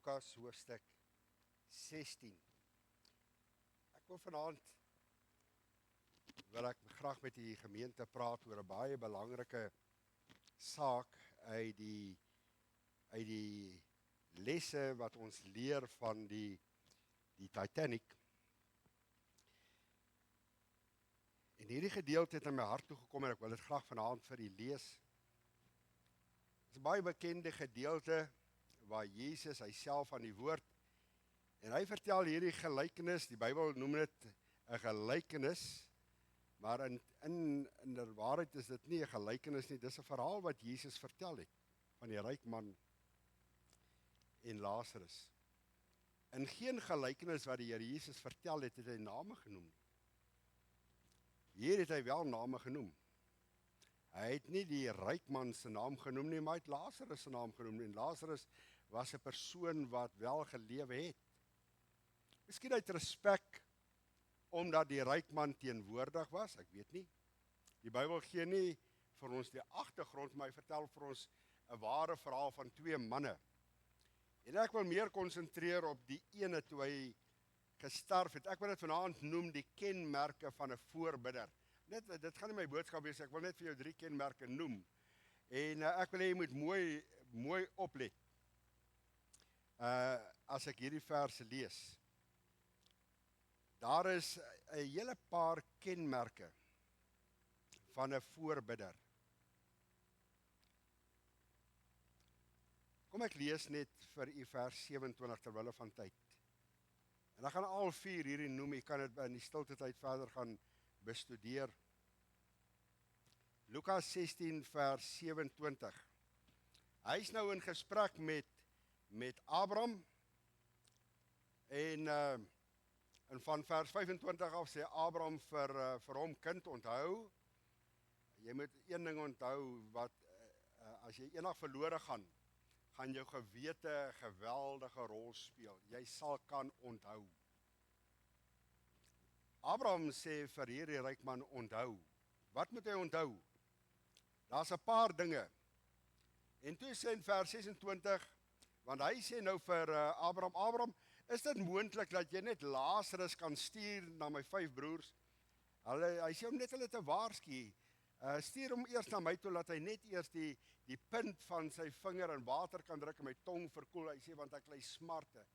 Lukas hoofstuk 16. Ek wil vanaand graag met die gemeente praat oor 'n baie belangrike saak uit die lesse wat ons leer van die Titanic. En hierdie gedeelte het in my hart toe gekom en ek wil dit graag vanaand vir u lees. Dit is 'n baie bekende gedeelte waar Jesus hyself aan die woord en hy vertel hierdie gelykenis, die Bybel noem dit 'n gelykenis, maar in der waarheid is dit nie 'n gelykenis nie, dis 'n verhaal wat Jesus vertel het van die ryk man en Lazarus. In geen gelykenis wat die Here Jesus vertel het, het hy name genoem nie. Hier het hy wel name genoem. Hy het nie die ryk man se naam genoem nie, maar hy het Lazarus se naam genoem. En Lazarus was 'n persoon wat wel gelewe het. Miskien uit respek omdat die ryk man teenwoordig was, ek weet nie. Die Bybel gee nie vir ons die agtergrond, maar hy vertel vir ons 'n ware verhaal van twee manne. En ek wil meer konsentreer op die ene toe hy gesterf het. Ek wil dit vanaand noem die kenmerke van 'n voorbidder. Dit gaan nie my boodskap wees, ek wil net vir jou 3 kenmerke noem. En ek wil hê jy moet mooi oplet. As ek hierdie verse lees. Daar is 'n hele paar kenmerke van 'n voorbidder. Kom ek lees net vir u vers 27 terwille van tyd. En dan gaan al 4 hierdie noem, jy kan dit in die stilte tyd verder gaan bestudeer. Lukas 16 vers 27. Hy is nou in gesprek met Abraham en van vers 25 af sê Abraham vir hom, kind, onthou, jy moet een ding onthou, wat as jy eendag verlore gaan jou gewete 'n geweldige rol speel. Jy sal kan onthou. Abraham sê vir hierdie ryk man, onthou. Wat moet hy onthou? Daar's 'n paar dinge. En toe sê in vers 26, want hy sê nou vir Abraham, is dit moontlik dat jy net Lazarus kan stuur na my 5 broers? Hy sê om net hulle te waarsku. Stuur hom eers na my toe, laat hy net eers die punt van sy vinger in water kan druk en my tong verkoel. Hy sê, want ek ly smarte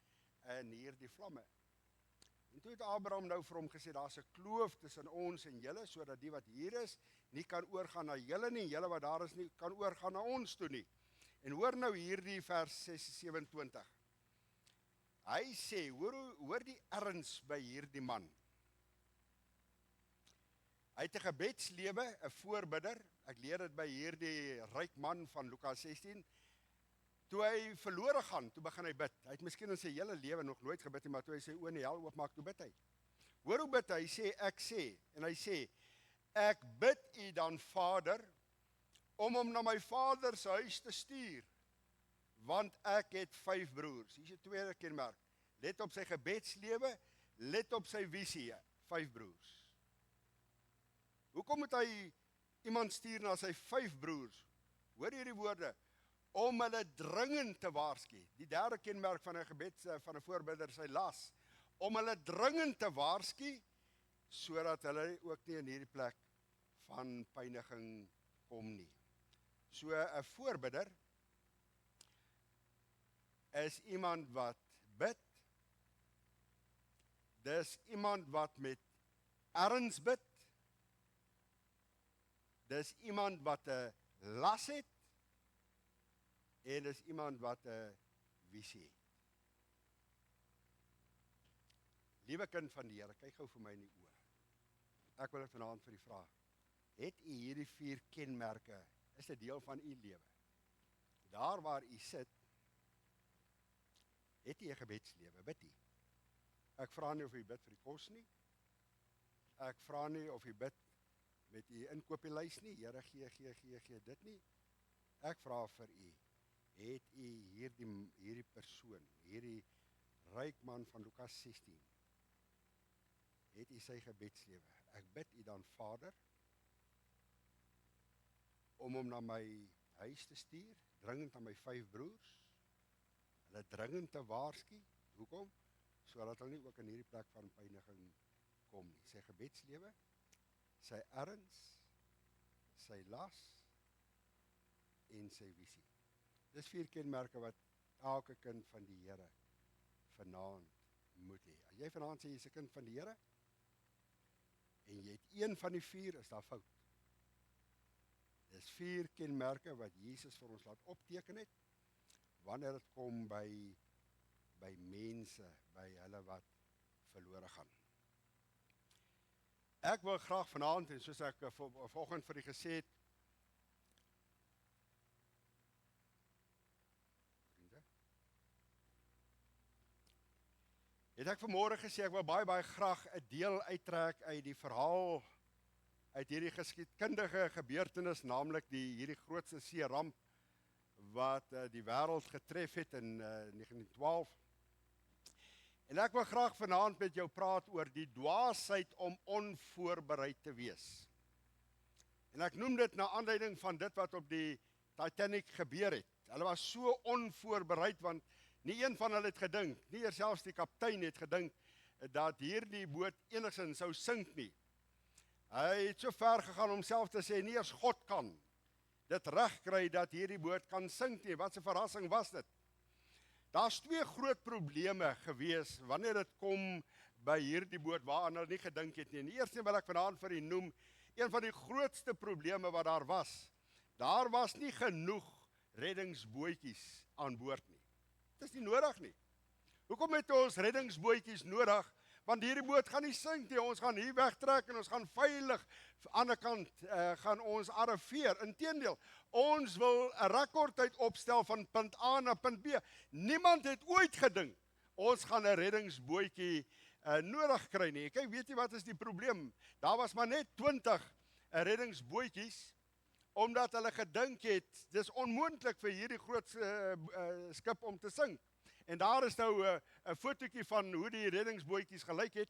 in hierdie vlamme. En toe het Abraham nou vir hom gesê, daar's 'n kloof tussen ons en julle, sodat die wat hier is, nie kan oorgaan na julle nie, en julle wat daar is nie, kan oorgaan na ons toe nie. En hoor nou hierdie vers 27. Hy sê, hoor die erns by hierdie man. Hy het 'n gebedslewe, 'n voorbidder. Ek leer dit by hierdie ryk man van Lukas 16. Toe hy verlore gaan, toe begin hy bid. Hy het miskien in sy hele lewe nog nooit gebid nie, maar toe hy sy oë in die hel oopmaak, toe bid hy. Hoor hoe bid hy? Hy sê, ek bid u dan, Vader, om hom na my vader se huis te stuur, want ek het 5 broers. Hier is 'n tweede kenmerk. Let op sy gebedslewe, let op sy visie, 5 broers. Hoekom moet hy iemand stuur na sy 5 broers? Hoor hierdie woorde, om hulle dringend te waarsku. Die derde kenmerk van 'n van 'n voorbidder, sy las, om hulle dringend te waarsku, sodat hulle ook nie in hierdie plek van pyniging kom nie. So 'n voorbidder is iemand wat bid. Dis iemand wat met erns bid. Dis iemand wat 'n las het. En dis iemand wat 'n visie het. Liewe kind van die Here, kyk gou vir my in die oë. Ek wil dit vanaand vir u vra. Het u hierdie 4 kenmerke, is dit deel van u lewe? Daar waar u sit, het u 'n gebedslewe, bid u? Ek vra nie of u bid vir die kos nie. Ek vra nie of u bid met u inkopieslys nie. Here gee dit nie. Ek vra vir u, het u hierdie persoon, hierdie ryk man van Lukas 16, het u sy gebedslewe? Ek bid u dan, Vader, om hom na my huis te stuur, dringend aan my 5 broers. hulle dringend te waarsku. Hoekom? Sodat hulle nie ook in hierdie plek van pyniging kom nie. Sy gebedslewe, sy erns, sy las en sy visie. Dis 4 kenmerke wat elke kind van die Here vanaand moet hê. As jy vanaand sê jy is 'n kind van die Here en jy het een van die 4, is daar fout. Dis 4 kenmerke wat Jesus vir ons laat opteken het wanneer dit kom by mense, by hulle wat verlore gaan. Ek wil graag vanaand, en soos ek vanoggend vir u gesê het, het ek vanmôre gesê, ek wil baie graag 'n deel uittrek uit die verhaal, uit hierdie geskiedkundige gebeurtenis, naamlik hierdie grootste seeramp wat die wêreld getref het in 1912. En ek wil graag vanaand met jou praat oor die dwaasheid om onvoorbereid te wees. En ek noem dit na aanleiding van dit wat op die Titanic gebeur het. Hulle was so onvoorbereid, want nie een van hulle het gedink, nie eers selfs die kaptein het gedink, dat hierdie boot enigstens sou sink nie. Hy het so ver gegaan om self te sê, nie eers God kan dit regkry dat hierdie boot kan sink nie. Wat 'n verrassing was dit. Daar's 2 groot probleme gewees wanneer dit kom by hierdie boot waaraan hulle nie gedink het nie. En die eerste wil ek vanaand vir u noem, een van die grootste probleme wat daar was nie genoeg reddingsbootjies aan boord nie. Dit is nie nodig nie. Hoekom het ons reddingsbootjies nodig? Want hierdie boot gaan nie sink nie. Ons gaan hier wegtrek en ons gaan veilig aan die ander kant gaan ons arriveer. Inteendeel, ons wil 'n rekordtyd opstel van punt A na punt B. Niemand het ooit gedink ons gaan 'n reddingsbootjie nodig kry nie. Kyk, weet jy wat is die probleem? Daar was maar net 20 reddingsbootjies, omdat hulle gedink het, dis onmoontlik vir hierdie groot skip om te sink. En daar is nou 'n fotootjie van hoe die reddingsbootjies gelyk het.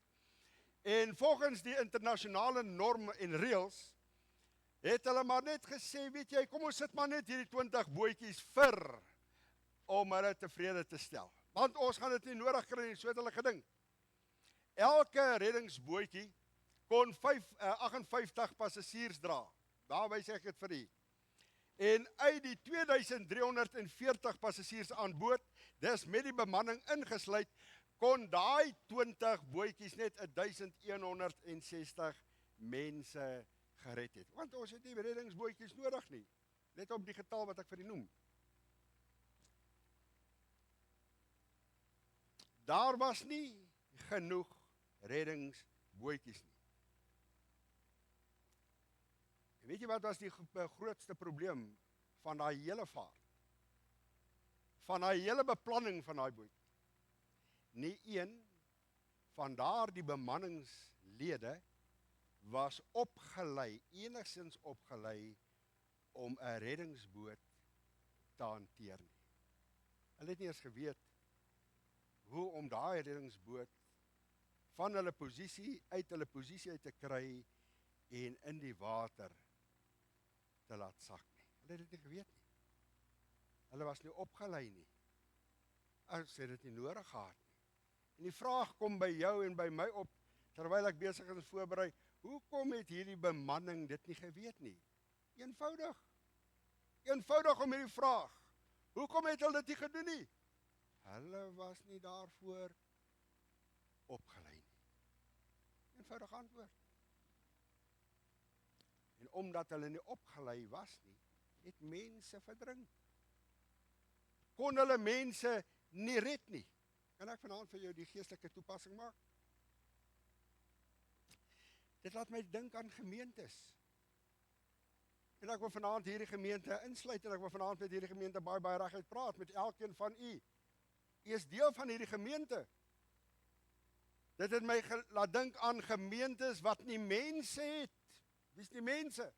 En volgens die internasionale norme en reëls, het hulle maar net gesê, weet jy, kom ons sit maar net hierdie 20 bootjies vir, om hulle tevrede te stel. Want ons gaan dit nie nodig kry nie, so het hulle gedink. Elke reddingsbootjie kon 58 passasiers dra. Daarby sê ek dit vir u. En uit die 2340 passasiers aan boord, dis met die bemanning ingesluit, kon daai 20 bootjies net 1160 mense gered het. Want ons het nie reddingsbootjies nodig nie. Let op die getal wat ek vir u noem. Daar was nie genoeg reddingsbootjies nie. En weet jy wat was die grootste probleem van daai hele vaart? Van daai hele beplanning van daai boot? Nie een van daardie bemanningslede was opgelei, enigstens opgelei om 'n reddingsboot te hanteer nie. Hulle het nie eens geweet hoe om daai reddingsboot van hulle posisie uit te kry en in die water te laat sak nie. Hulle het dit nie geweet nie. Hulle was nie opgelei nie. As het dit nie nodig gehad nie. En die vraag kom by jou en by my op, terwyl ek besig is voorberei, hoekom het hierdie bemanning dit nie geweet nie? Eenvoudig. Eenvoudig om hierdie vraag. Hoekom het hulle dit nie gedoen nie? Hulle was nie daarvoor opgelei nie. Eenvoudig antwoord. En omdat hulle nie opgelei was nie, het mense verdrink. Kon hulle mense nie red nie. Kan ek vanaand vir jou die geestelike toepassing maak? Dit laat my dink aan gemeentes. En ek wil vanaand hierdie gemeente insluit en ek wil vanaand met hierdie gemeente baie reguit praat met elkeen van u. U is deel van hierdie gemeente. Dit het my laat dink aan gemeentes wat nie mense het. Wie is die mense?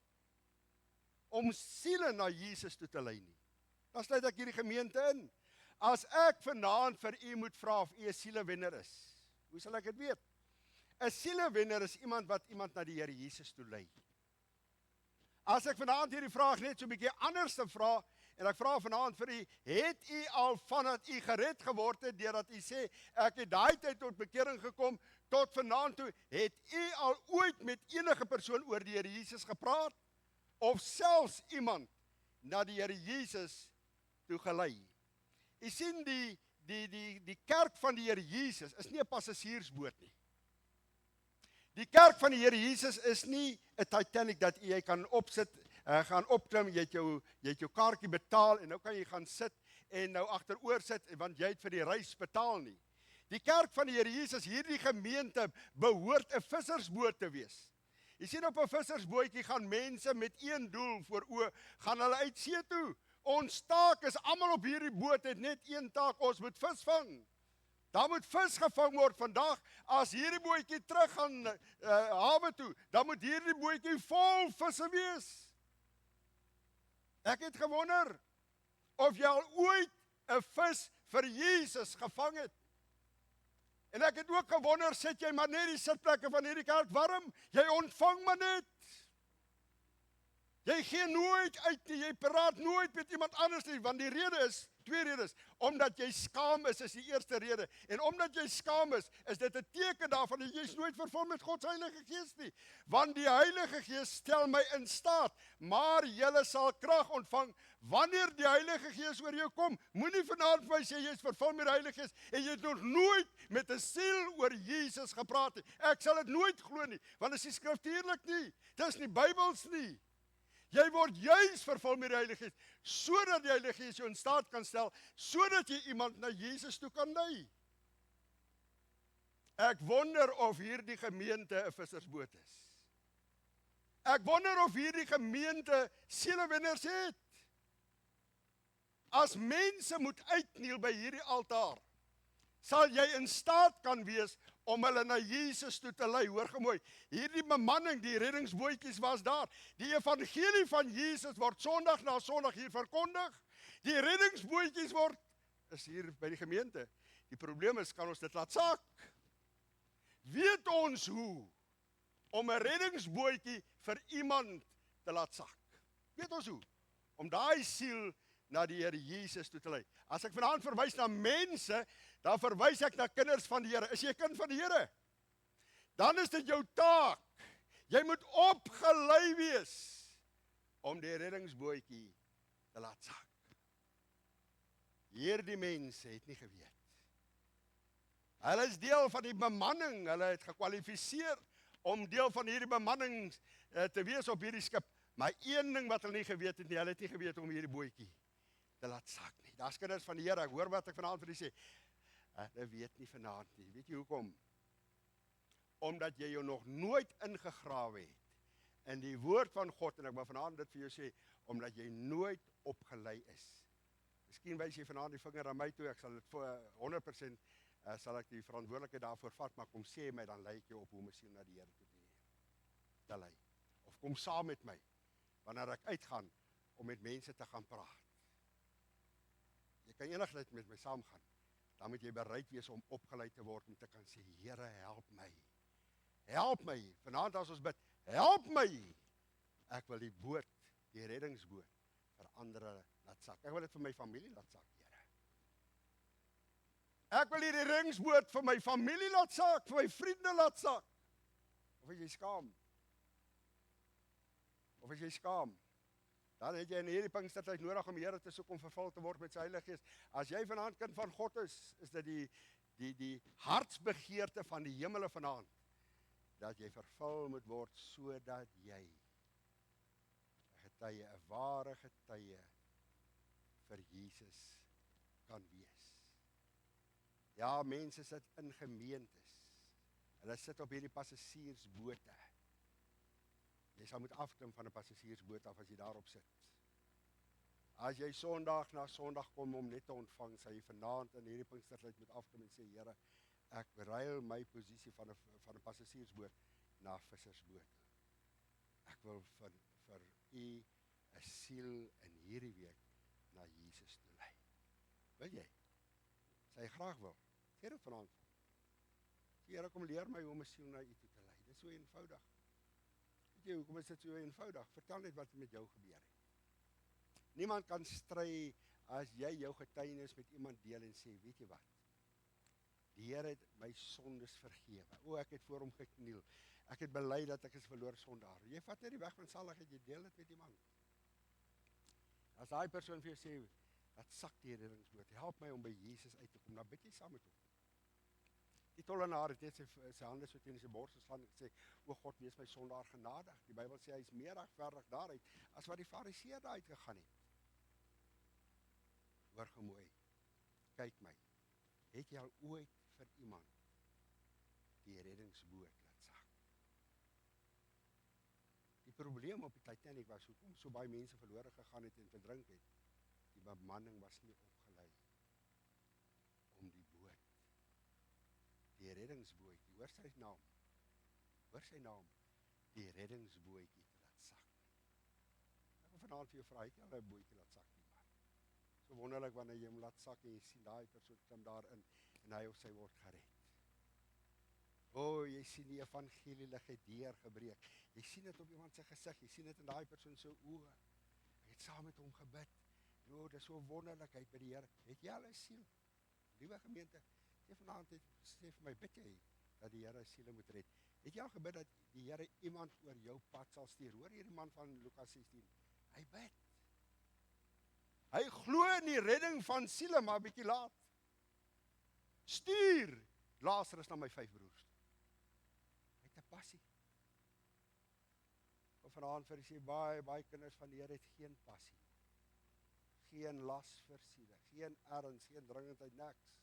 Om siele na Jesus toe te lei nie. Dan sluit ek hierdie gemeente in. As ek vanaand vir u moet vra of u 'n sielewenner is, hoe sal ek dit weet? 'n Sielewenner is iemand wat iemand na die Here Jesus toe lei. As ek vanaand hierdie vraag net so 'n bietjie anders te vra En ek vra vanaand vir u, het u al vandat u gered geword het, deurdat u sê, ek het daai tyd tot bekering gekom, tot vanaand toe, het u al ooit met enige persoon oor die Here Jesus gepraat? Of selfs iemand na die Here Jesus toe gelei? U sien die kerk van die Here Jesus is nie 'n passasiersboot nie. Die kerk van die Here Jesus is nie 'n Titanic dat jy kan opsit, gaan opklim, jy het jou kaartjie betaal en nou kan jy gaan sit en nou agteroor sit want jy het vir die reis betaal nie. Die kerk van die Here Jesus, hierdie gemeente behoort 'n vissersboot te wees. Jy sien op 'n vissersbootjie gaan mense met een doel voor oë, gaan hulle uit see toe. Ons taak is almal op hierdie boot het net een taak, ons moet vis vang. Daar moet vis gevang word vandag. As hierdie bootjie terug gaan hawe toe, dan moet hierdie bootjie vol visse wees. Ek het gewonder of jy al ooit 'n vis vir Jesus gevang het. En ek het ook gewonder, sit jy maar net die sitplekke van hierdie kerk warm? Jy ontvang maar net. Jy gee nooit uit nie, jy praat nooit met iemand anders nie, want die rede is, twee redes. Omdat jy skaam is die eerste rede. En omdat jy skaam is dit 'n teken daarvan dat jy nooit vervul met God se Heilige Gees nie. Want die Heilige Gees stel my in staat, maar julle sal krag ontvang wanneer die Heilige Gees oor jou kom. Moenie vanaand vir my sê jy is vervul met die Heilige Gees en jy het nog nooit met 'n siel oor Jesus gepraat nie. Ek sal dit nooit glo nie, want dit is nie skriftuurlik nie. Dit is nie Bybels nie. Jy word juis vervul met die Heilige Gees, sodat die Heilige Gees jou in staat kan stel, sodat jy iemand na Jesus toe kan lei. Ek wonder of hierdie gemeente 'n vissersboot is. Ek wonder of hierdie gemeente sielewenners het. As mense moet uitkniel by hierdie altaar, sal jy in staat kan wees om hulle na Jesus toe te lei. Hoor gemooi, hierdie bemanning, die reddingsbootjies was daar. Die evangelie van Jesus word Sondag na Sondag hier verkondig. Die reddingsbootjies is hier by die gemeente. Die probleem is, kan ons dit laat sak? Weet ons hoe om 'n reddingsbootjie vir iemand te laat sak? Weet ons hoe? Om daai siel na die Here Jesus toe te lei. As ek vanaand verwys na mense, dan verwys ek na kinders van die Here. Is jy 'n kind van die Here? Dan is dit jou taak. Jy moet opgelei wees om die reddingsbootjie te laat sak. Hierdie mense het nie geweet. Hulle is deel van die bemanning, hulle het gekwalifiseer om deel van hierdie bemanning te wees op hierdie skip. Maar een ding wat hulle nie geweet het nie, hulle het nie geweet om hierdie bootjie te laat sak nie. Daar's kinders van die Here, ek hoor wat ek vanaand vir julle sê. Hulle weet nie vanaand nie. Weet jy hoekom? Omdat jy jou nog nooit ingegrawe het in die woord van God, en ek wil vanaand dit vir jou sê, omdat jy nooit opgelei is. Miskien wys jy vanaand die vinger aan my toe, ek sal dit vir 100% sal ek die verantwoordelikheid daarvoor vat, maar kom sê my, dan lei ek jou op hoe miskien na die Here toe te lei. Of kom saam met my, wanneer ek uitgaan, om met mense te gaan praat. Jy kan enigheid met my saamgaan, dan moet jy bereid wees om opgeleid te word, om te kan sê, Here, help my. Help my, vanaand as ons bid, help my. Ek wil die boot, die reddingsboot, vir ander laat sak. Ek wil dit vir my familie laat sak, Here. Ek wil hierdie reddingsboot vir my familie laat sak, vir my vriende laat sak. Of is jy skaam? Of is jy skaam? Dan het jy in hierdie Pinkstertyd nodig om die Here te soek om vervul te word met sy Heilige Gees. As jy vanaand kind van God is dit die hartsbegeerte van die hemele vanaand, dat jy vervul moet word, sodat jy 'n getuie, 'n ware getuie vir Jesus kan wees. Ja, mense sit in gemeentes. Hulle sit op hierdie passasiersbote. Jy sal moet afklim van 'n passasiersboot af as jy daarop sit. As jy Sondag na Sondag kom om net te ontvang, sal jy vanaand in hierdie Pinkstertyd moet afkom en sê, Here, ek ruil my posisie van 'n passasiersboot na 'n vissersboot. Ek wil vir u 'n siel in hierdie week na Jesus toe lei. Wil jy? Sy graag wil. Sê dit vanaand. Here, kom leer my hoe om 'n siel na u toe te lei. Dit is so eenvoudig. Weet jy, hoekom is dit so eenvoudig? Vertel net wat met jou gebeur het. Niemand kan stry as jy jou getuienis met iemand deel en sê, weet jy wat? Die Here het my sondes vergewe. O, ek het voor hom gekniel. Ek het bely dat ek is verlore sondaar. Jy vat net die weg van saligheid, jy deel dit met iemand. As daai persoon vir jou sê, dat sak die reddingsboot, help my om by Jesus uit te kom, dan bid jy saam met hom. Die tollenaar het net sy hande so teen sy bors geslaan en gesê, o God, wees my sondaar genadig. Die Bybel sê, hy is meer regverdig daaruit, as wat die fariseer daaruit gegaan het. Hoor gemooi, kyk my, het jy al ooit vir iemand die reddingsboot laat sak? Die probleem op die Titanic was, hoekom so baie mense verlore gegaan het en verdrink het, die bemanning was nie opgelei om die boot, die reddingsbootjie, hoor sy naam, die reddingsbootjie te laat sak. Ek wil vanaand vir jou vra, het jy al 'n bootjie laat sak nie, man? So wonderlik wanneer jy hom laat sak en jy sien daai persoon klim daarin en hy of sy word gered. O, jy sien die evangelie lig het deurgebreek. Jy sien dit op iemand se gesig, jy sien dit in daai persoon se oë. Ek het saam met hom gebid. O, dis so wonderlikheid by die Here. Het jy al 'n siel? Liewe gemeente, sê vanaand sê vir my, bid jy dat die Here siele moet red? Het jy al gebid dat die Here iemand oor jou pad sal stuur? Hoor hierdie man van Lukas 16. Hy bid. Hy glo in die redding van siele, maar 'n bietjie laat. Stuur Lazarus na my 5 broers. Hy het 'n passie. Of vanaand vir sy baie kinders van die Here het geen passie. Geen las vir siele, geen erns, geen dringendheid, niks.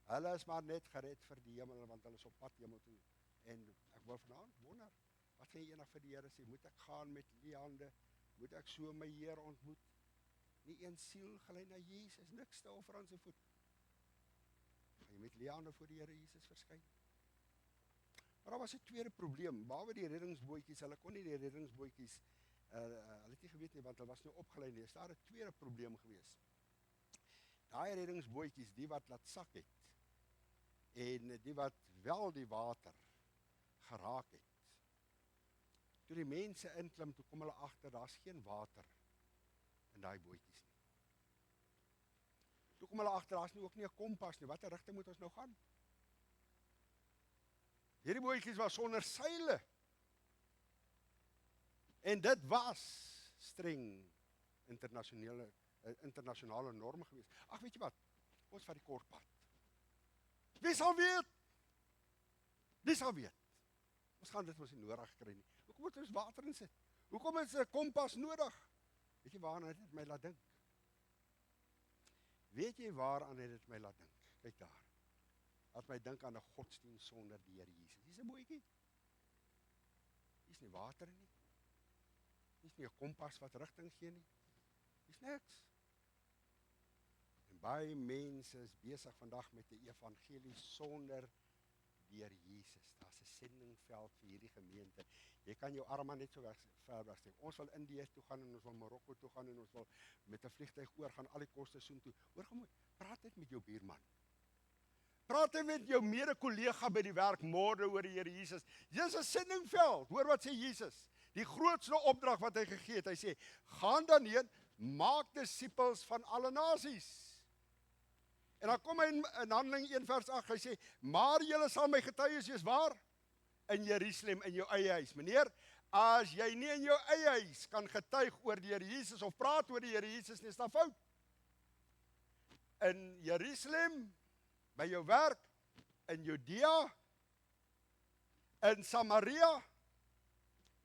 Hulle is maar net gered vir die hemel, want hulle is op pad hemel toe. En ek wil vanaand wonder, wat gaan jy eendag vir die Here sê? Moet ek gaan met leehande? Moet ek so my Heer ontmoet? Nie een siel gelei na Jesus, niks te offer aan sy voet. Gaan jy met leehande voor die Here Jesus verskyn? Maar daar was 'n tweede probleem, behalwe die reddingsbootjies, hulle kon nie die reddingsbootjies, hulle het nie geweet nie, want hulle was nie opgelei nie. Is daar 'n tweede probleem gewees. Daai reddingsbootjies, die wat laat sak het, en die wat wel die water geraak het. Toe die mense inklim, toe kom hulle agter, daar's geen water in daai bootjies nie. Toe kom hulle agter, daar's nie ook nie 'n kompas nie, watter rigting moet ons nou gaan? Hierdie bootjies was sonder seile. En dit was streng internasionale norme gewees. Ag, weet jy wat? Ons vat die kort pad. Wie sal weet? Wie sal weet? Ons gaan dit mos nie nodig kry nie. Hoekom moet ons water insit? Hoekom is 'n kompas nodig? Weet jy waaraan het dit my laat dink? Weet jy waaraan het dit my laat dink? Kyk daar. Laat my dink aan 'n godsdienst sonder die Here Jesus. Dis 'n bootjie. Dis nie water nie. Dis nie 'n kompas wat rigting gee nie. Dis niks. En baie mense is besig vandag met die evangelie sonder die Here Jesus. Daar's 'n sendingveld vir hierdie gemeente. Jy kan jou arme net so ver wegsteek. Ons wil Indië toe gaan en ons wil Marokko toe gaan en ons wil met 'n vliegtuig oor gaan al die koste soontoe. Hoor gemoed, praat net met jou buurman. Praat net met jou mede-kollega by die werk môre oor die Here Jesus. Dis 'n sendingveld. Hoor wat sê Jesus? Die grootste opdrag wat hy gegee het. Hy sê, gaan dan heen, maak disippels van alle nasies. En dan kom hy in Handeling 1 vers 8, hy sê, maar julle sal my getuies wees waar? In Jerusalem, in jou eie huis. Meneer, as jy nie in jou eie huis kan getuig oor die Here Jesus of praat oor die Here Jesus nie, is daar fout. In Jerusalem, by jou werk, in Judea, in Samaria,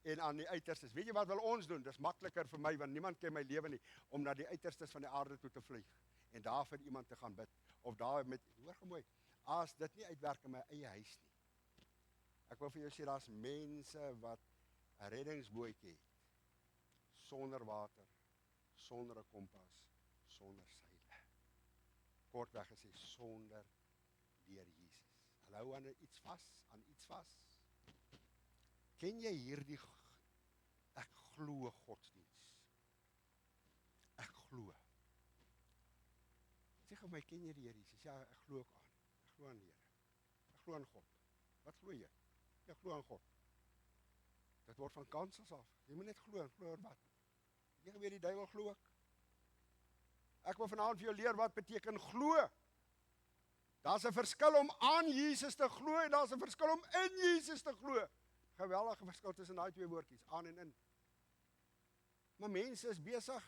en aan die uiterstes. Weet jy wat wil ons doen? Dis makliker vir my, want niemand ken my lewe nie, om na die uiterstes van die aarde toe te vlieg, en daar vir iemand te gaan bid, of daar met, hoor gemooi, as dit nie uitwerk in my eie huis nie. Ek wil vir jou sê, daar's mense wat 'n reddingsbootjie het, sonder water, sonder 'n kompas, sonder seile. Kortweg gesê, sonder die Here Jesus. Hulle hou aan iets vas, Ken jy hierdie, ek glo godsdiens? Ek glo. Sê vir my, ken jy die Here Jesus? Ja, ek glo ook aan. Ek glo aan die Here. Ek glo aan God. Wat glo jy? Ek glo aan God. Dit word van kansels af. Jy moet net glo, en glo aan wat? Jy geweet die duiwel glo ook. Ek wil vanaand vir jou leer wat beteken glo. Daar's 'n verskil om aan Jesus te glo en daar's 'n verskil om in Jesus te glo. Geweldige verskil tussen daai twee woordjies, aan en in. Maar mense is besig.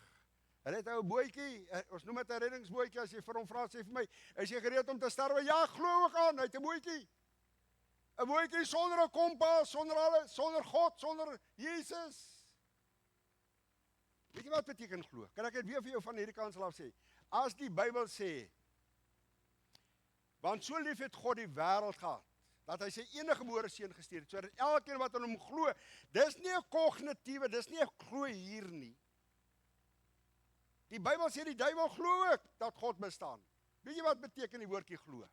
Hulle het 'n bootjie, ons noem dit 'n reddingsbootjie, as jy vir hom vra, sê vir my, is jy gereed om te sterwe? Ja, glo ek aan, hy het 'n bootjie. 'n Bootjie sonder 'n kompas, sonder alles, sonder God, sonder Jesus. Weet jy wat beteken glo? Kan ek dit weer vir jou van hierdie kant af sê? As die Bybel sê, want so lief het God die wêreld gehad, dat hy sy eniggebore seun gestuur het, sodat elkeen wat aan hom glo, dis nie 'n kognitiewe, dis nie 'n glo hier nie. Die Bybel sê die duiwel glo ook dat God bestaan. Weet jy wat beteken die woordjie glo?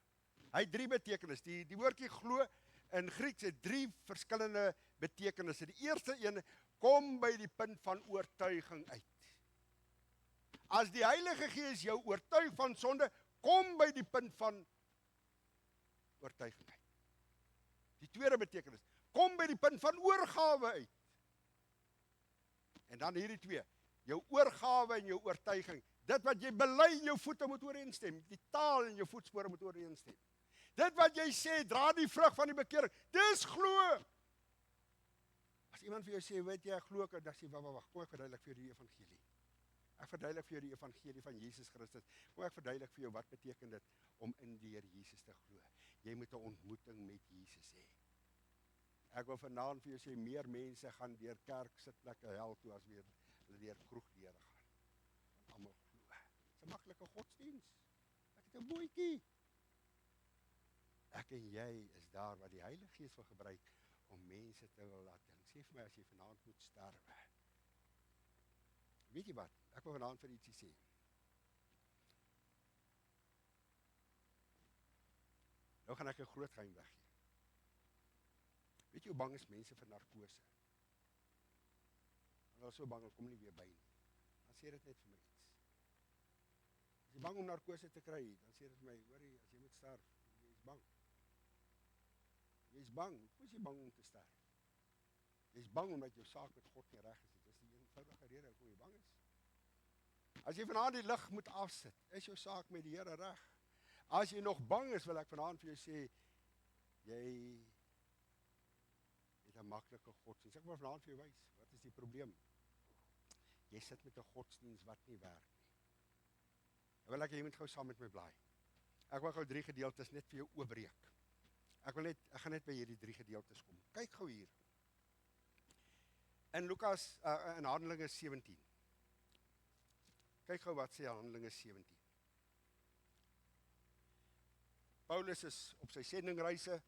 Hy het 3 betekenisse. Die woordjie glo in Grieks het 3 verskillende betekenisse. Die eerste een, kom by die punt van oortuiging uit. As die Heilige Gees jou oortuig van sonde, kom by die punt van oortuiging uit. Die tweede betekenis, kom by die punt van oorgawe uit. En dan hierdie 2, jou oorgawe en jou oortuiging. Dit wat jy bely in jou voete moet ooreenstem. Die taal in jou voetspore moet ooreenstem. Dit wat jy sê, dra die vrug van die bekering. Dis glo. As iemand vir jou sê, weet jy, ek glo ek, dan sê, wag, kom ek verduidelik vir jou die evangelie. Ek verduidelik vir jou die evangelie van Jesus Christus. Kom ek verduidelik vir jou wat beteken dit om in die Here Jesus te glo. Jy moet 'n ontmoeting met Jesus hê. Ek wil vanaand vir jou sê, meer mense gaan deur kerk sitplekke hel toe as weer hulle deur kroegdeure gaan. Want almal glo. Dis 'n maklike godsdiens. Ek het 'n bootjie. Ek en jy is daar wat die Heilige Gees wil gebruik om mense te wil laat dink. Sê vir my as jy vanaand moet sterwe. Weet jy wat? Ek wil vanaand vir ietsie sê. Nou gaan ek 'n groot geheim weggee. Weet jy hoe bang is mense vir narkose? Hulle is so bang, hulle kom nie weer by nie. Dan sê dit net vir my iets. As jy bang om narkose te kry, dan sê dit vir my, hoorie, as jy moet sterf, jy is bang. Jy is bang. Hoekom is jy bang om te sterf? Jy is bang omdat jou saak met God nie reg is. Dit is die eenvoudige rede hoekom jy bang is. As jy vanaand die lig moet afsit, is jou saak met die Here reg. As jy nog bang is, wil ek vanaand vir jou sê, jy het 'n maklike godsdiens. Ek wil vanaand vir jou wys, wat is die probleem? Jy sit met 'n godsdiens wat nie werk nie. Ek wil jy moet gou saam met my blaai. Ek wil gou 3 gedeeltes net vir jou oopbreek. Ek gaan net by hierdie 3 gedeeltes kom. Kyk gou hier. In Lukas, in Handelinge 17. Kyk gou wat sê Handelinge 17. Paulus is op sy sendingreise.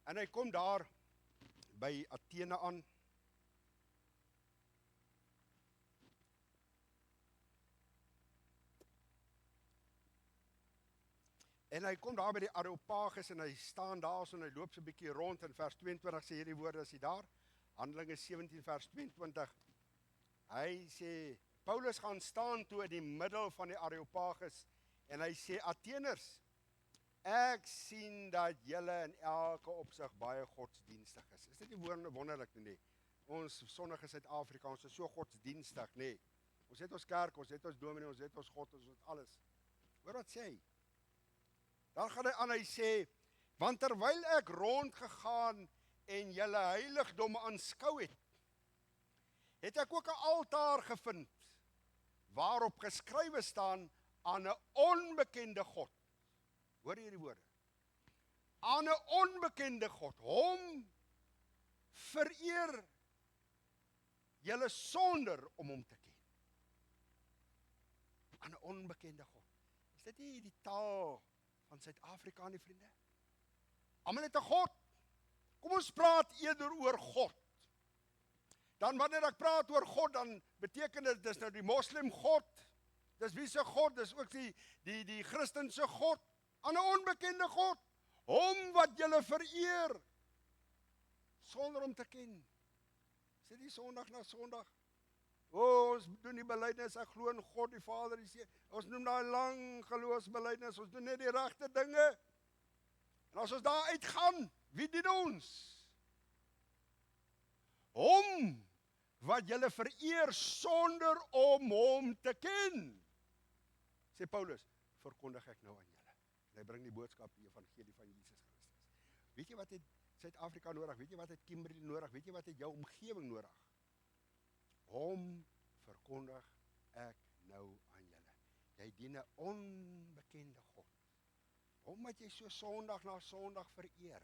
En hy kom daar by Athene aan. En hy kom daar by die Areopagus en hy staan daar so en hy loop so 'n bietjie rond in vers 22 sê hierdie woorde as hy daar. Handelinge 17 vers 22. Hy sê Paulus gaan staan toe in die middel van die Areopagus en hy sê Atheners, ek sien dat julle in elke opsig baie godsdienstig is. Is dit nie wonderlik nie? Ons sonnige Suid-Afrika, ons is so godsdienstig, nê? Ons het ons kerk, ons het ons dominee, ons het ons God, ons het alles. Hoor wat sê hy? Dan gaan hy aan, hy sê, want terwyl ek rondgegaan en julle heiligdomme aanskou het ek ook 'n altaar gevind, waarop geskrywe staan aan 'n onbekende God. Hoor hierdie woorde. Aan 'n onbekende God, hom vereer julle sonder om hom te ken. Aan 'n onbekende God. Is dit nie die taal van Suid-Afrika nie, vriende? Almal het 'n God. Kom ons praat eerder oor God. Dan wanneer ek praat oor God, dan beteken dit, dis nou die moslim God, dis wie se God, dis ook die Christense God, aan 'n onbekende God, hom wat julle vereer, sonder om te ken. Sê die Sondag na Sondag, ons doen die belydenis, ek glo in God die Vader, die Seun, ons noem daai lang geloofsbelydenis, ons doen net die regte dinge, en as ons daar uitgaan, wie dien ons? Hom wat julle vereer sonder om hom te ken. Sê Paulus, verkondig ek nou aan julle. En hy bring die boodskap, die evangelie van Jesus Christus. Weet jy wat het Suid-Afrika nodig? Weet jy wat het Kimberley nodig? Weet jy wat het jou omgewing nodig? Hom verkondig ek nou aan julle. Jy dien 'n onbekende God. Omdat jy so Sondag na Sondag vereer,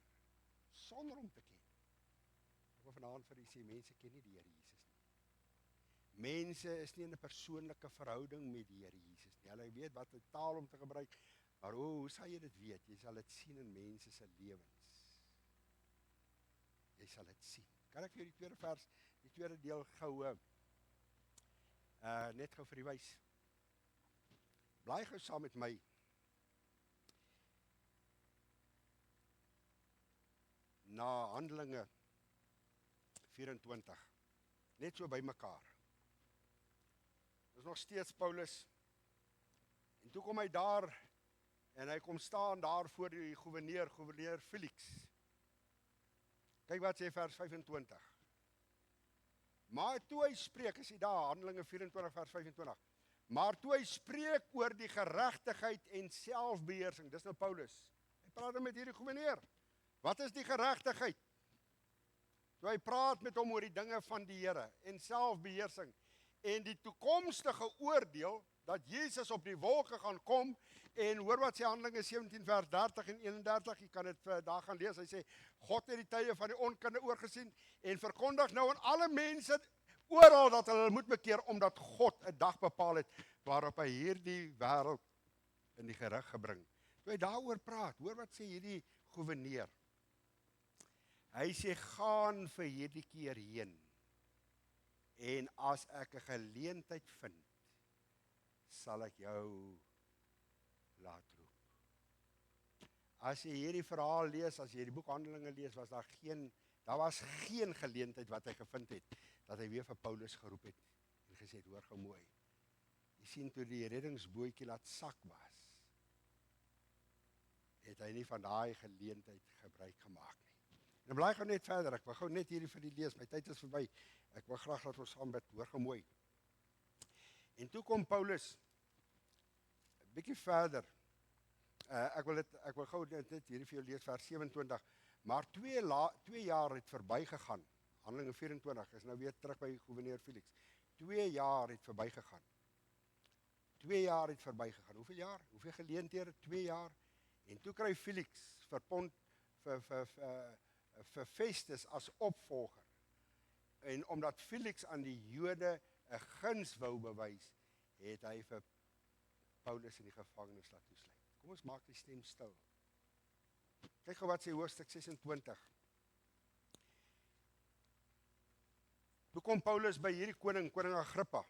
sonder hom te ken. Ek wil vanaand vir u sê, mense ken nie die Here Jesus nie. Mense is nie in 'n persoonlike verhouding met die Here Jesus nie. Hulle weet wat 'n taal om te gebruik, maar hoe sal jy dit weet? Jy sal dit sien in mense se lewens. Jy sal dit sien. Kan ek vir die tweede vers, die tweede deel gou net gou vir u wys. Bly gou saam met my. Na Handelinge 24. Net so by mekaar. Dis nog steeds Paulus. En toe kom hy daar en hy kom staan daar voor die gouverneur Felix. Kyk wat sê vers 25. Maar toe hy spreek, is hy daar, Handelinge 24 vers 25. Maar toe hy spreek oor die geregtigheid en selfbeheersing, dis nou Paulus. Hy praat met hierdie gouverneur. Wat is die geregtigheid? Toe hy praat met hom oor die dinge van die Here en selfbeheersing en die toekomstige oordeel dat Jesus op die wolke gaan kom en hoor wat sê Handelinge 17 vers 30 en 31, jy kan dit daar gaan lees. Hy sê God het die tye van die onkunde oorgesien en verkondig nou aan alle mense oral dat hulle moet bekeer omdat God 'n dag bepaal het waarop hy hierdie wêreld in die gerig gebring. Toe hy daaroor praat, hoor wat sê hierdie gouverneur. Hy sê gaan vir hierdie keer heen en as ek 'n geleentheid vind, sal ek jou laat roep. As jy hierdie verhaal lees, as jy die boek Handelinge lees, daar was geen geleentheid wat hy gevind het, dat hy weer vir Paulus geroep het en gesê het, hoor gou mooi. Jy sien toe die reddingsbootjie laat sak was, het hy nie van daai geleentheid gebruik gemaak nie. En bly gou net verder, ek wil gou net hierdie vir die lees, my tyd is verby. Ek wil graag dat ons saam bid, hoor gou mooi. En toe kom Paulus 'n bietjie verder. Ek wil gou net hierdie vir jou lees vers 27. Maar 2 jaar het verbygegaan. Handelinge 24 is nou weer terug by gouverneur Felix. 2 jaar het verbygegaan. 2 jaar het verbygegaan. Hoeveel jaar? Hoeveel geleenthede? 2 jaar. En toe kry Felix vir Festus as opvolger. En omdat Felix aan die Jode 'n guns wou bewys, het hy vir Paulus in die gevangenis laat toesluit. Kom ons maak die stem stil. Kyk gou wat sê hoofstuk 26. Toe kom Paulus by hierdie koning Agrippa.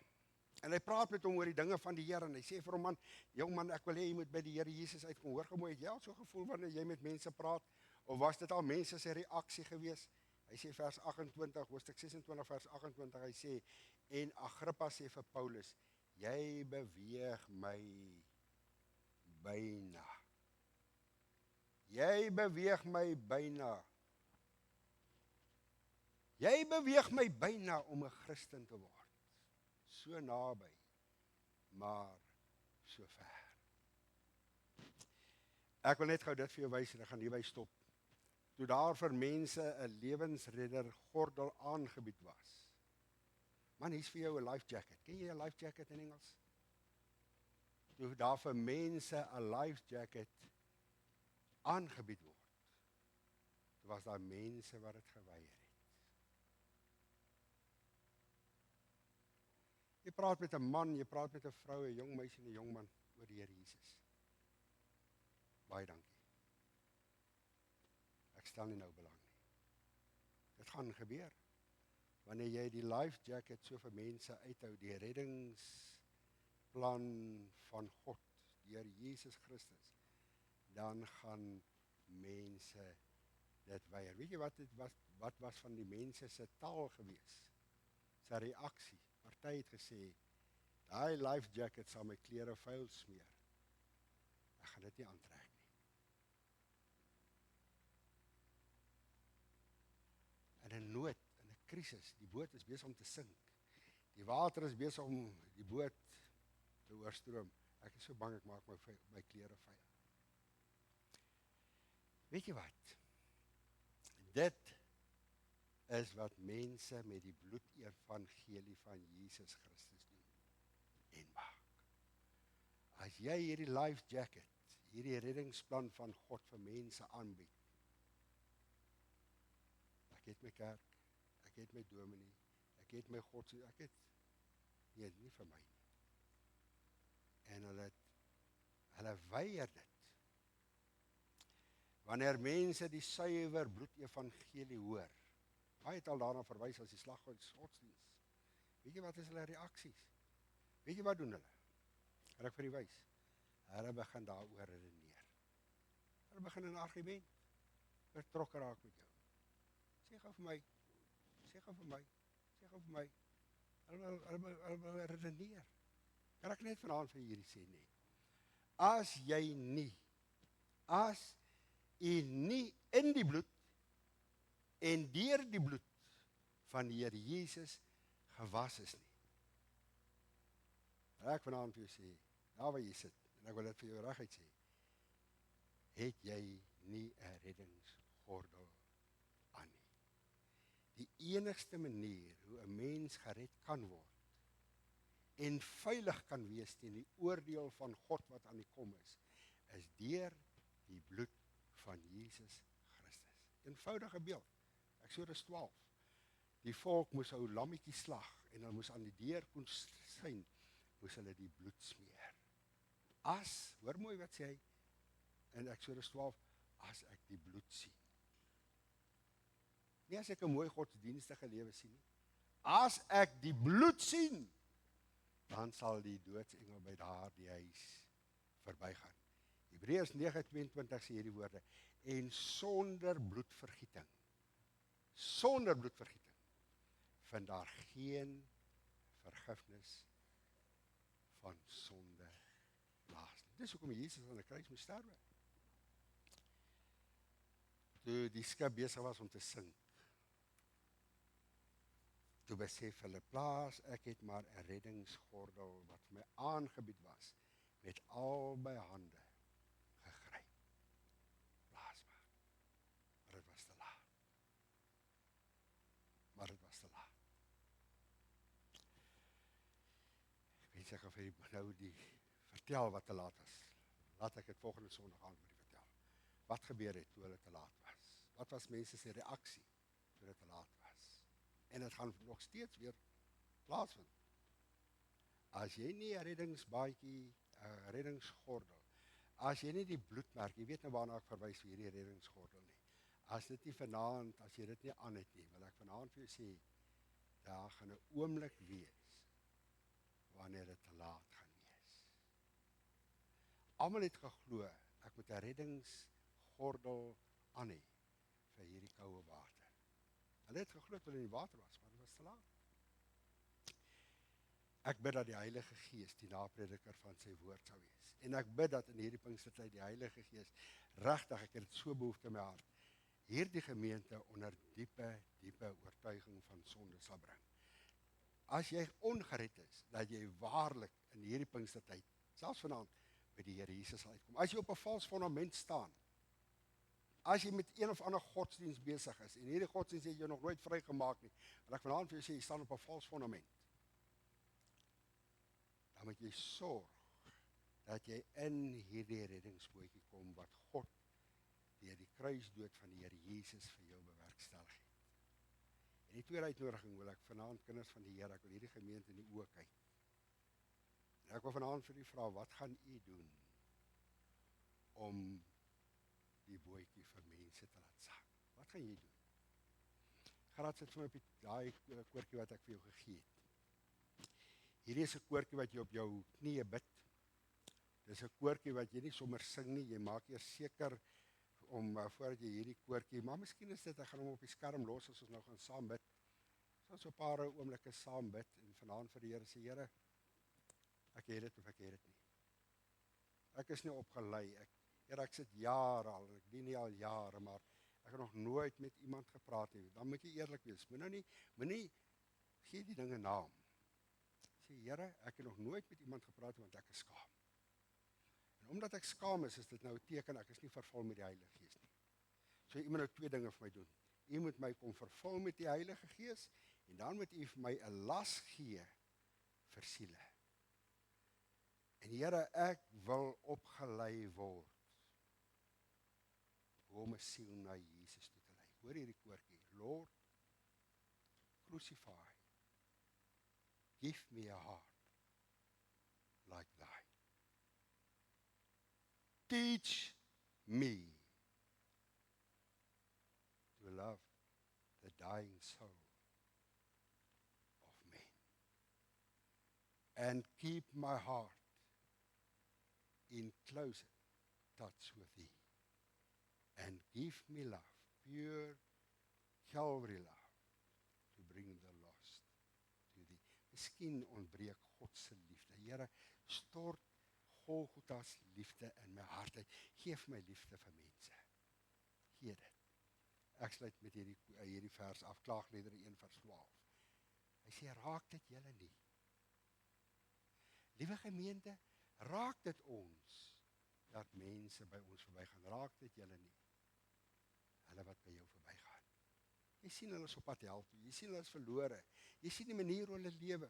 En hy praat met hom oor die dinge van die Here en hy sê vir hom, jong man, ek wil hê jy moet by die Here Jesus uitkom. Hoor gou mooi, het jy al so gevoel wanneer jy met mense praat of was dit al mense se reaksie gewees? Hy sê vers 28, hoofstuk 26 vers 28, hy sê en Agrippa sê vir Paulus, jy beweeg my byna. Jy beweeg my byna. Jy beweeg my byna om 'n Christen te word. So naby, maar so ver. Ek wil net gou dit vir jou wys en ek gaan hierby stop. Toe daar vir mense 'n lewensredder gordel aangebied was. Man, hier's vir jou 'n life jacket. Ken jy 'n life jacket in Engels? Toe daar vir mense 'n life jacket aangebied word. Toe was daar mense wat dit geweier het. Jy praat met 'n man, jy praat met 'n vrou, 'n jong meisie en 'n jong man oor die Here Jesus. Baie dankie. Ek stel nie nou belang nie. Dit gaan gebeur. Wanneer jy die life jacket so vir mense uithou, die reddingsplan van God, deur Jesus Christus, dan gaan mense dit weier. Weet jy wat was van die mense se taal gewees? Sy reaksie. Party het gesê, daai life jacket sal my klere vuil smeer. Ek gaan dit nie aantrek nie. En in nood, in 'n krisis. Die boot is besig om te sink. Die water is besig om die boot te oorstroom. Ek is so bang, ek maak my klere vuil. Weet jy wat? Dit is wat mense met die bloedevangelie van Jesus Christus doen en maak. As jy hierdie life jacket, hierdie reddingsplan van God vir mense aanbied, ek het my kerk, ek het my dominee, ek het my God, nee, nie vir my nie. En hulle weier dit. Wanneer mense die suiwer bloedevangelie hoor, baie het al daarna verwys as die slaggodsdienst. Weet jy wat is hulle reaksies? Weet jy wat doen hulle? Kan ek vir u wys? Hulle begin daaroor redeneer. Hulle begin in 'n argument. Betrokke raak met jou. Sê gou vir my. Hulle redeneer. Kan ek net vanaand vir hierdie sê nie? As jy nie in die bloed en deur die bloed van die Here Jesus gewas is nie. Ek vanaand vir jou sê, daar waar jy sit, en ek wil dit vir jou reguit sê, het jy nie 'n reddingsgordel aan nie. Die enigste manier hoe 'n mens gered kan word en veilig kan wees teen die oordeel van God wat aan die kom is deur die bloed van Jesus Christus. Eenvoudige beeld. Eksodus 12. Die volk moes 'n lammetjie slag en hulle moes aan die deur kon sien, moes hulle die bloed smeer. Hoor mooi wat sê hy in Eksodus 12, as ek die bloed sien. Nie as ek 'n mooi godsdienstige lewe sien nie. As ek die bloed sien, dan sal die doodsengel by daardie huis verbygaan. Hebreërs 9:22 sê hierdie woorde, en sonder bloedvergieting, vind daar geen vergifnis van sonde plaas. Dis hoekom Jesus aan die kruis moes sterwe. Toe die skip besig was om te sink, toe besef hulle, plaas, ek het maar 'n reddingsgordel wat vir my aangebied was, met albei hande gegryp. Plaas maar. Maar dit was te laat. Ek weet ek gaan vir nou die vertel wat te laat is. Laat ek dit volgende Sondag aan vir vertel. Wat gebeur het toe hulle te laat was? Wat was mense se reaksie toe dit te laat was? En dit gaan nog steeds weer plaasvind. As jy nie 'n reddingsbaadjie, 'n reddingsgordel, as jy nie die bloedmerk, jy weet nou waarna ek verwys vir hierdie reddingsgordel nie. As dit nie vanaand, as jy dit nie aan het nie, wil ek vanaand vir jou sê, daar gaan 'n oomblik wees wanneer dit te laat gaan wees. Almal het geglo ek moet 'n reddingsgordel aan hê vir hierdie koue water. Hulle het geglo toe hulle in die water was, maar dit was te laat. Ek bid dat die Heilige Gees die naprediker van sy woord sal wees. En ek bid dat in hierdie Pinkstertyd die Heilige Gees, regtig, ek het dit so behoefte in my hart, hierdie gemeente onder diepe oortuiging van sonde sal bring. As jy ongered is, dat jy waarlik in hierdie Pinkstertyd, selfs vanaand, by die Here Jesus sal uitkom. As jy op 'n vals fondament staan, as jy met een of ander godsdienst besig is, en hierdie godsdienst het jy nog nooit vrygemaak nie, wil ek vanaand vir jou sê, jy staan op 'n vals fondament, dan moet jy sorg, dat jy in hierdie reddingsbootjie kom, wat God, deur die kruisdood van die Here Jesus vir jou bewerkstellig het. En die tweede uitnodiging wil ek vanaand, kinders van die Here, ek wil hierdie gemeente in die oë kyk. En ek wil vanaand vir u vra, wat gaan u doen, om die bootjie vir mense te laat sak? Wat gaan jy doen? Graad sit vir my op die koortjie wat ek vir jou gegee het. Hierdie is 'n koortjie wat jy op jou knieë bid. Dis 'n koortjie wat jy nie sommer sing nie, jy maak eers seker om voordat jy hierdie koortjie, maar miskien is dit, ek gaan hom op die skerm los as ons nou gaan saam bid. Ons gaan so 'n paar oomblikke saam bid en vanaand vir die Here sê, Here, ek het dit of ek het dit nie. Ek is nie opgelei, Here, ek sit jare al, ek dien nie al jare, maar Ek het nog nooit met iemand gepraat nie. Dan moet jy eerlik wees. Moenie gee die ding 'n naam. Sê Here, ek het nog nooit met iemand gepraat nie want ek is skaam. En omdat ek skaam is dit nou 'n teken ek is nie vervul met die Heilige Gees nie. So u moet nou 2 dinge vir my doen. U moet my kom vervul met die Heilige Gees en dan moet u vir my 'n las gee vir siele. En Here, ek wil opgelei word om 'n siel na Jesus toe te lei. Hoor hierdie koortjie. Lord, crucify. Give me a heart like thine. Teach me to love the dying soul of men. And keep my heart in closer touch with thee. And give me love, pure Calvary love, to bring the lost to thee. Miskien ontbreek God se liefde. Here, stort Golgotha's liefde in my hart uit. Geef my liefde vir mense. Gee dit. Ek sluit met hierdie vers af, Klaagliedere 1:12. Hy sê, raak dit julle nie. Liewe gemeente, raak dit ons, dat mense by ons verbygaan. Raak dit julle nie. Hulle wat by jou verbygaan. Jy sien hulle is op pad hel toe. Jy sien hulle is verlore. Jy sien die manier hoe hulle lewe.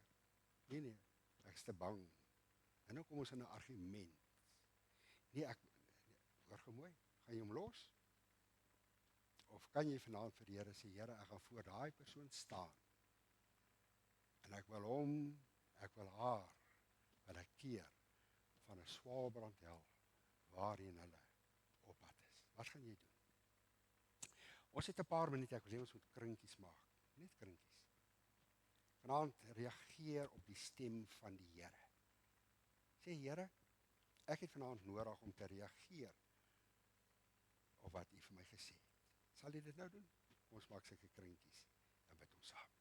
Nee, ek is te bang. En nou kom ons in 'n argument. Nee, hoor gou mooi, gaan jy hom los? Of kan jy vanaand vir die Here sê, Here, ek gaan voor daai persoon staan. En ek wil hom, ek wil haar, wil ek keer van 'n swaalbrand hel waarheen hulle op pad is. Wat gaan jy doen? Ons het 'n paar minute, ek wil hê ons moet krinkies maak. Net krinkies. Vanaand reageer op die stem van die Here. Sê Here, ek het vanaand nodig om te reageer op wat U vir my gesê het. Sal jy dit nou doen? Ons maak sulke krinkies en bid ons saam.